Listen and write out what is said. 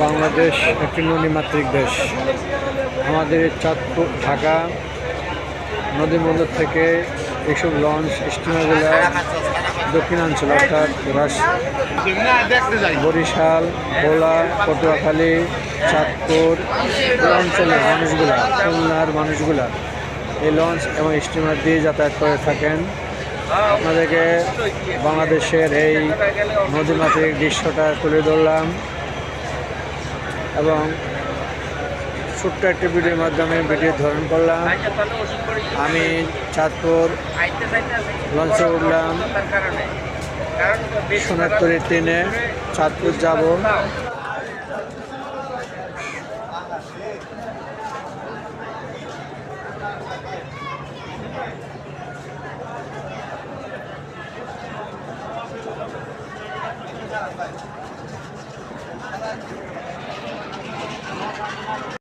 বাংলাদেশ একটি নদীমাতৃক দেশ। আমাদের চাঁদপুর ঢাকা নদীবন্দর থেকে এইসব লঞ্চ স্টিমারগুলো দক্ষিণাঞ্চল অর্থাৎ বরিশাল, ভোলা, পটুয়াখালী, চাঁদপুর এই অঞ্চলের মানুষগুলা, খুলনার মানুষগুলা এই লঞ্চ এবং স্টিমার দিয়ে যাতায়াত করে থাকেন। আপনাদেরকে বাংলাদেশের এই নদীমাতৃক দৃশ্যটা তুলে ধরলাম এবং ছোট্ট একটি ভিডিওর মাধ্যমে ভিডিও ধারণ করলাম। আমি চাঁদপুর লঞ্চে উঠলাম, সোনারতরী ট্রেনে চাঁদপুর যাব।